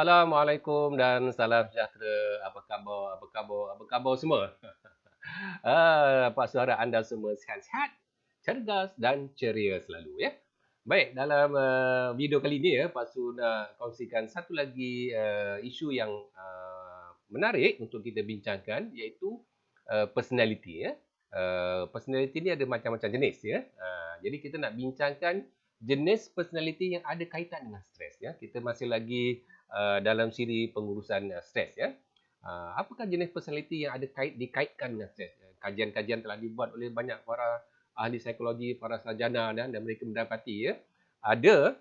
Assalamualaikum dan salam sejahtera. Apa khabar? Apa khabar? Apa khabar semua? Apa suara anda semua sihat-sihat, cergas dan ceria selalu ya. Baik, dalam video kali ini ya, Pak Su nak kongsikan satu lagi isu yang menarik untuk kita bincangkan iaitu personality ya. Personality ni ada macam-macam jenis ya. Jadi kita nak bincangkan jenis personality yang ada kaitan dengan stres ya. Kita masih lagi dalam siri pengurusan stres ya. Apakah jenis personality yang ada dikaitkan dengan stres? Kajian-kajian telah dibuat oleh banyak para ahli psikologi, para sarjana dan mereka mendapati ya ada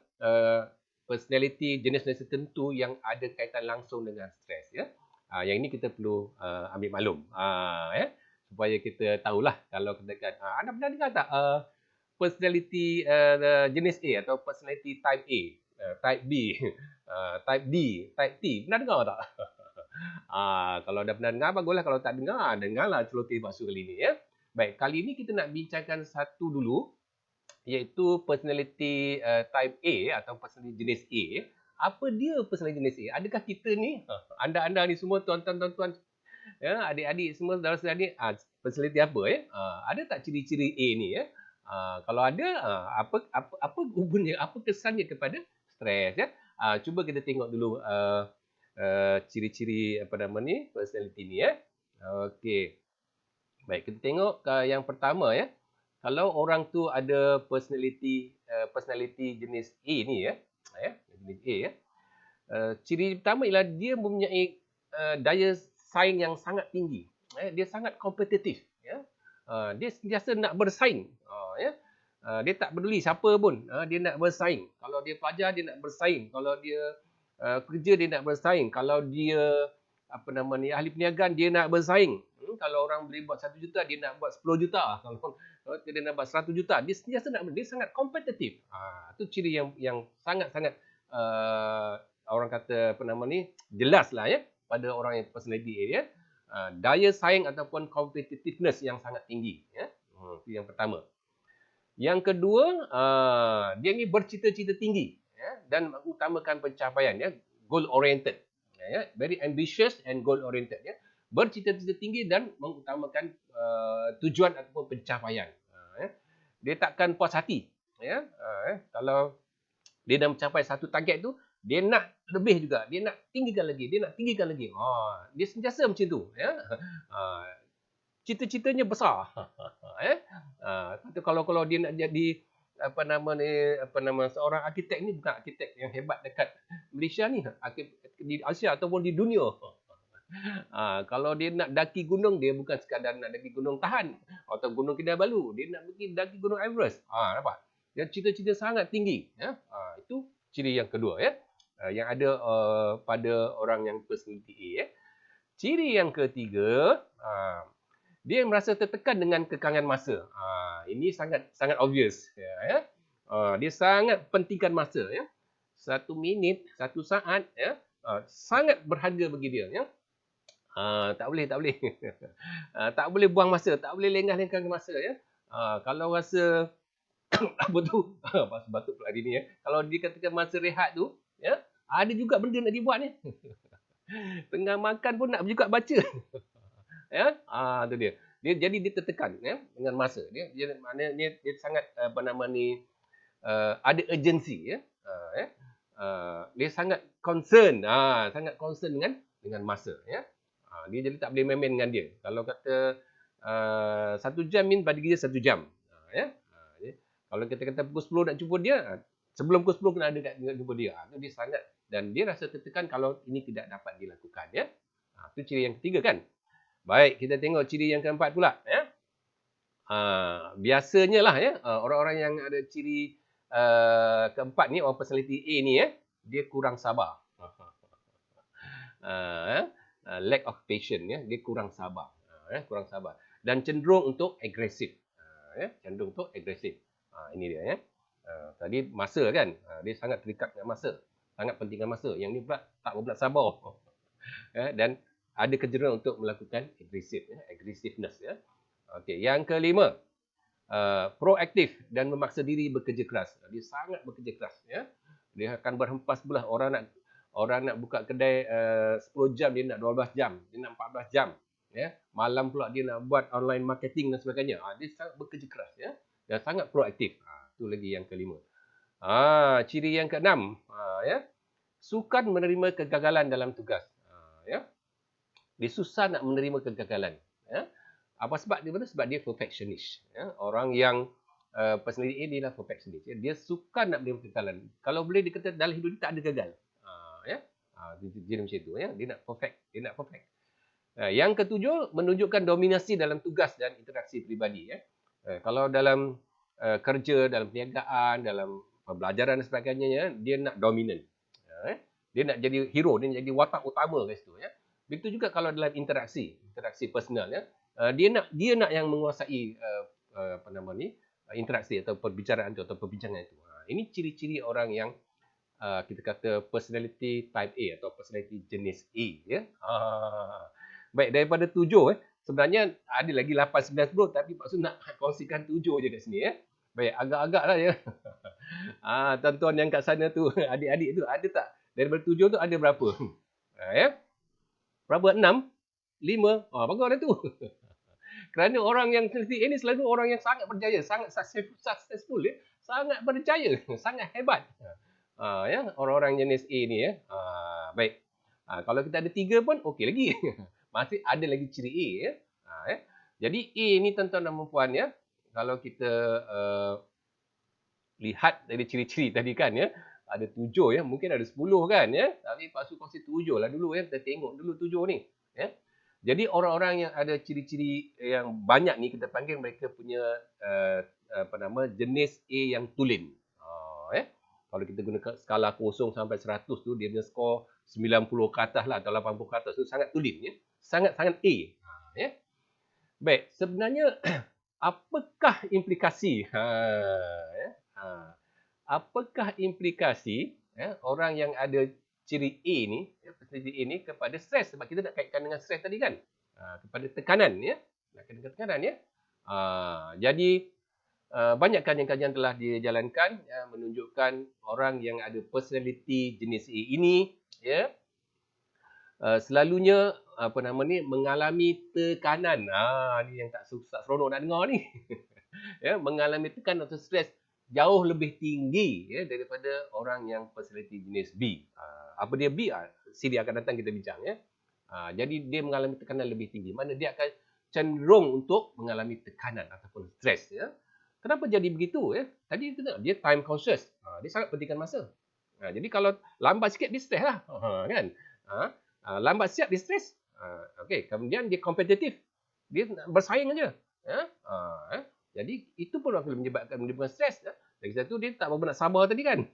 personality jenis-jenis tertentu yang ada kaitan langsung dengan stres ya. Yang ini kita perlu ambil maklum ya, supaya kita tahulah kalau katakan anda pernah dengar tak personality jenis A atau personality type A, type B, type D, type T. Pernah dengar tak? Kalau dah pernah dengar, baguslah. Kalau tak dengar, dengarlah celoteh Pak Su kali ini ya. Baik, kali ini kita nak bincangkan satu dulu, iaitu personality type A atau personality jenis A. Apa dia personality jenis A? Adakah kita ni, anda-anda ni semua, tuan-tuan, ya, adik-adik semua, saudara-saudara ni, personality apa ya? Ada tak ciri-ciri A ni ya? Kalau ada, apa hubungannya, apa kesannya kepada stres ya? Cuba kita tengok dulu ciri-ciri apa nama ni personality ni ya. Okey. Baik, kita tengok yang pertama ya. Kalau orang tu ada personality jenis A ni ya, jenis A ya. Ciri pertama ialah dia mempunyai daya saing yang sangat tinggi. Dia sangat kompetitif ya. Dia sentiasa nak bersaing. Ya. Dia tak peduli siapa pun, dia nak bersaing. Kalau dia pelajar, dia nak bersaing. Kalau dia kerja, dia nak bersaing. Kalau dia ahli perniagaan, dia nak bersaing. Kalau orang boleh buat 1 juta, dia nak buat 10 juta. Kalau dia nak buat 100 juta, dia sentiasa dia sangat kompetitif. Itu ciri yang sangat-sangat orang kata jelaslah ya pada orang yang personality A ya. Daya saing ataupun competitiveness yang sangat tinggi ya. Itu yang pertama. Yang kedua, dia ni bercita-cita tinggi ya, dan mengutamakan pencapaian ya, goal oriented ya, very ambitious and goal oriented ya. Bercita-cita tinggi dan mengutamakan tujuan ataupun pencapaian. Ya. Dia takkan puas hati ya. Kalau dia dah mencapai satu target tu, dia nak lebih juga, dia nak tinggikan lagi, dia sentiasa macam tu ya. Cita-citanya besar. Kalau dia nak jadi seorang arkitek ni, bukan arkitek yang hebat dekat Malaysia ni, di Asia ataupun di dunia. Kalau dia nak daki gunung, dia bukan sekadar nak daki gunung Tahan atau gunung Kinabalu, dia nak pergi daki gunung Everest. Nampak? Dia cita-cita sangat tinggi ya. Itu ciri yang kedua ya, yang ada pada orang yang personality A ya. Ciri yang ketiga, dia merasa tertekan dengan kekangan masa. Ini sangat obvious ya. Dia sangat pentingkan masa ya. 1 minit, 1 saat ya, sangat berharga bagi dia ya. Tak boleh tak boleh buang masa, tak boleh lengah-lengahkan masa ya. Kalau rasa apa tu, batuk pula hari ni ya. Kalau dia katakan masa rehat tu ya, ada juga benda nak dibuat ni. Tengah makan pun nak juga baca. Ya, tu dia. Jadi dia tertekan ya dengan masa. Dia maknanya dia sangat ada urgency ya. Dia sangat concern, dengan masa ya. Dia jadi tak boleh main-main dengan dia. Kalau kata 1 jam bagi dia 1 jam. Ya. Kalau kita kata pukul 10 nak jumpa dia, sebelum pukul 10 kena ada nak jumpa dia. Itu dia sangat, dan dia rasa tertekan kalau ini tidak dapat dilakukan ya. Itu ciri yang ketiga kan. Baik, kita tengok ciri yang keempat pula ya. Biasanya lah ya, orang-orang yang ada ciri keempat ni, orang personality A ni ya, dia kurang sabar. Lack of patience ya, dia kurang sabar. Kurang sabar dan cenderung untuk agresif. Cenderung untuk agresif. Ini dia ya. Tadi masa kan, dia sangat terikat dengan masa, sangat pentingkan masa. Yang ni pula tak berbelat sabar. Dan ada kecenderungan untuk melakukan aggressiveness ya. Okey, yang kelima, proaktif dan memaksa diri bekerja keras. Dia sangat bekerja keras ya. Dia akan berhempas belah orang Orang nak buka kedai 10 jam, dia nak 12 jam, dia nak 14 jam. Ya. Malam pula dia nak buat online marketing dan sebagainya. Dia sangat bekerja keras. Ya. Dan sangat proaktif. Itu lagi yang kelima. Ciri yang keenam. Ya. Sukan menerima kegagalan dalam tugas. Ya. Dia susah nak menerima kegagalan. Ya. Apa sebab dia? Sebab dia perfectionist. Ya. Orang yang personality dia adalah perfectionist. Ya. Dia suka nak menerima kegagalan. Kalau boleh dia kata dalam hidup dia tak ada gagal. Ya. Dia macam itu. Ya. Dia nak perfect. Yang ketujuh, menunjukkan dominasi dalam tugas dan interaksi peribadi. Ya. Kalau dalam kerja, dalam perniagaan, dalam pembelajaran dan sebagainya, dia nak dominan. Dia nak jadi hero, dia nak jadi watak utama kat situ. Ya. Begitu juga kalau dalam interaksi personal. Ya. Dia nak yang menguasai interaksi atau perbicaraan itu atau perbincangan itu. Ini ciri-ciri orang yang kita kata personality type A atau personality jenis A. Ya. Baik, daripada 7 sebenarnya ada lagi 8, 9, 10 tapi Pak Su nak kongsikan 7 je kat sini. Baik, agak-agak lah ya. Tuan-tuan yang kat sana tu, adik-adik tu ada tak? Daripada 7 tu ada berapa? Ya. Berapa? 6? 5? Bagus dah tu. Kerana orang yang seperti ini selalu orang yang sangat berjaya, sangat successful ya. Sangat berjaya, sangat hebat. Ya, orang-orang jenis A ni ya. Baik. Kalau kita ada 3 pun okey lagi. Masih ada lagi ciri A ya. Ya. Jadi A ni tuan-tuan dan puan ya. Kalau kita lihat dari ciri-ciri tadi kan ya. Ada 7 ya, mungkin ada 10 kan ya. Tapi Pak Su kongsi 7 lah dulu ya. Kita tengok dulu 7 ni. Ya. Jadi orang-orang yang ada ciri-ciri yang banyak ni kita panggil mereka punya jenis A yang tulen. Ya. Kalau kita guna skala 0 sampai 100 tu dia punya skor 90 ke atas lah atau 80 ke atas tu sangat tulen ya. Sangat-sangat A. Ya. Baik, sebenarnya apakah implikasi apakah implikasi orang yang ada ciri A ni, personality A ni kepada stres? Sebab kita nak kaitkan dengan stres tadi kan. Kepada tekanan ya. Nak kena tekanan ya. Jadi banyak kajian-kajian telah dijalankan menunjukkan orang yang ada personality jenis A ini ya selalunya mengalami tekanan. Ni yang tak seronok nak dengar ni. Ya, mengalami tekanan atau stres jauh lebih tinggi ya daripada orang yang personality jenis B. Apa dia B? Siri akan datang kita bincang ya. Jadi dia mengalami tekanan lebih tinggi. Mana dia akan cenderung untuk mengalami tekanan ataupun stres ya. Kenapa jadi begitu ya? Tadi kita dia time conscious. Dia sangat pentingkan masa. Jadi kalau lambat sikit dia stres lah. Kan? Lambat siap dia stres. Okey, kemudian dia kompetitif. Dia bersaing aja. Jadi itu pun akan menyebabkan stres. Lagi satu dia tak berapa nak sabar tadi kan.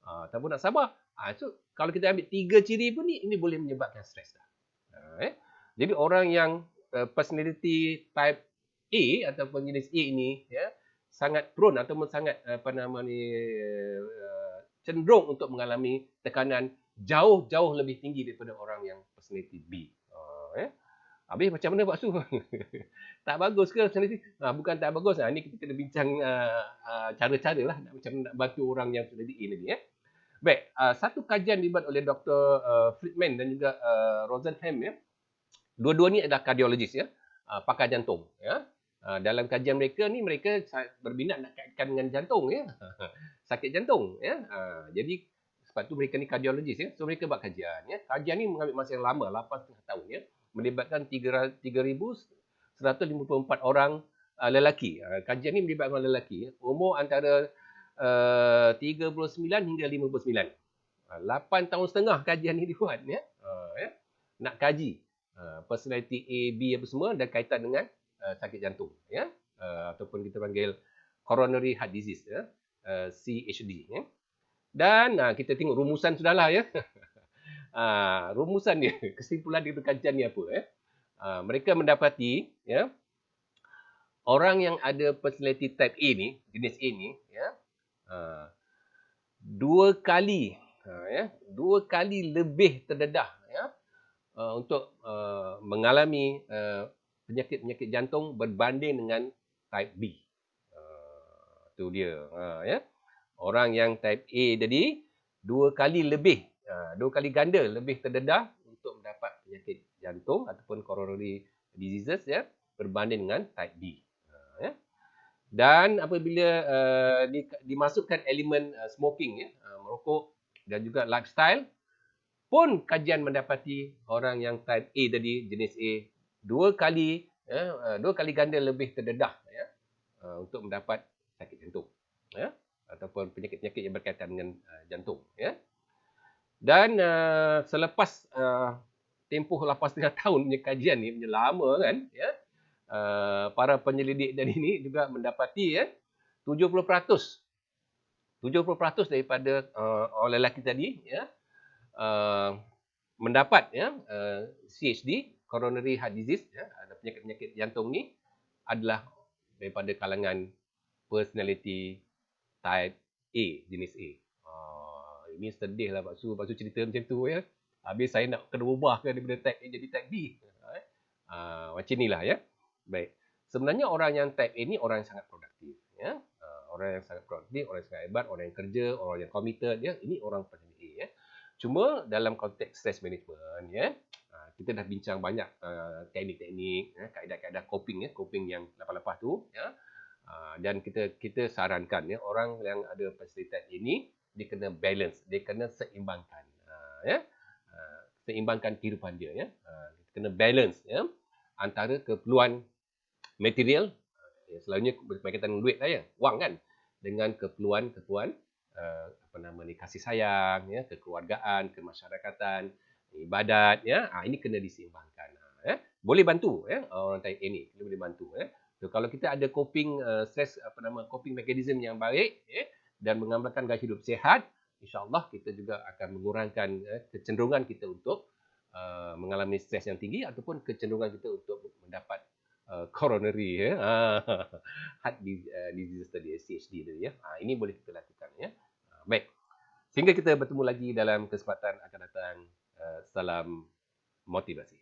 Tak berapa nak sabar. So kalau kita ambil 3 ciri pun ni, ini boleh menyebabkan stres dah. Jadi orang yang personality type A ataupun jenis A ini ya sangat prone ataupun sangat cenderung untuk mengalami tekanan jauh-jauh lebih tinggi daripada orang yang personality B. Habis macam mana Pak Su? Tak bagus ke personality? Bukan tak bagus. Ni kita kena bincang cara-cara lah macam nak bantu orang yang personality A tadi. Baik, satu kajian dibuat oleh Dr. Friedman dan juga Rosenham ya. Dua-dua ni adalah kardiologis ya, pakar jantung ya. Dalam kajian mereka ni mereka berminat nak kaitkan dengan jantung ya. Sakit jantung ya. Jadi sebab tu mereka ni kardiologis ya. So mereka buat kajian ya. Kajian ni mengambil masa yang lama 8.5 tahun ya. Melibatkan 3,154 orang lelaki. Kajian ni melibatkan orang lelaki ya. Umur antara 39 hingga 59. 8 tahun setengah kajian ni dibuat ya. Nak kaji personality A, B apa semua dan kaitan dengan sakit jantung ya. Ataupun kita panggil coronary heart disease ya. CHD ya. Dan kita tengok rumusan sudahlah ya. Rumusan dia, kesimpulan dari kajian ni apa ya. Mereka mendapati ya orang yang ada personality type A ni, jenis A ni ya. 2 kali lebih terdedah ya untuk mengalami penyakit-penyakit jantung berbanding dengan type B. Itu dia ya. Orang yang type A tadi 2 kali lebih 2 kali ganda lebih terdedah untuk mendapat penyakit jantung ataupun coronary diseases ya, berbanding dengan type B. Ya. Dan apabila dimasukkan elemen smoking ya, merokok dan juga lifestyle, pun kajian mendapati orang yang type A tadi, jenis A, 2 kali ya, 2 kali ganda lebih terdedah ya, untuk mendapat sakit jantung ya, ataupun penyakit-penyakit yang berkaitan dengan jantung ya. Dan selepas tempoh 8,5 tahun punya kajian ni, punya lama kan ya, para penyelidik tadi ni juga mendapati ya 70% 70% daripada orang lelaki tadi ya mendapat ya CHD, coronary heart disease ya, ada penyakit-penyakit jantung ni adalah daripada kalangan personality type A, jenis A. Ini sedih lah Pak Su cerita macam tu ya. Habis saya nak kena ubahkan daripada type A jadi type B. Macam inilah ya. Baik. Sebenarnya orang yang type A ni orang yang sangat produktif ya. Orang yang sangat produktif, orang yang sangat hebat, orang yang kerja, orang yang committed ya. Ini orang personality A ya. Cuma dalam konteks stress management ya, kita dah bincang banyak teknik-teknik, kaedah-kaedah coping ya, coping yang lepas-lepas tu ya. Dan kita sarankan ya, orang yang ada personality ini dia kena balance, dia kena seimbangkan ya. Seimbangkan kehidupan dia ya. Kena balance ya antara keperluan material, selalunya berkaitan dengan duit lah ya, wang kan, dengan keperluan kasih sayang ya, kekeluargaan, kemasyarakatan, ibadat ya. Ini kena diseimbangkan ya. Boleh bantu ya orang type A ni, dia boleh bantu ya. So, kalau kita ada coping stress coping mechanism yang baik ya, dan mengamalkan gaya hidup sihat, insya-Allah kita juga akan mengurangkan kecenderungan kita untuk mengalami stres yang tinggi ataupun kecenderungan kita untuk mendapat coronary ya, heart disease tadi, CHD tadi ya. Ini boleh kita lakukan ya. Baik. Sehingga kita bertemu lagi dalam kesempatan akan datang. Salam motivasi.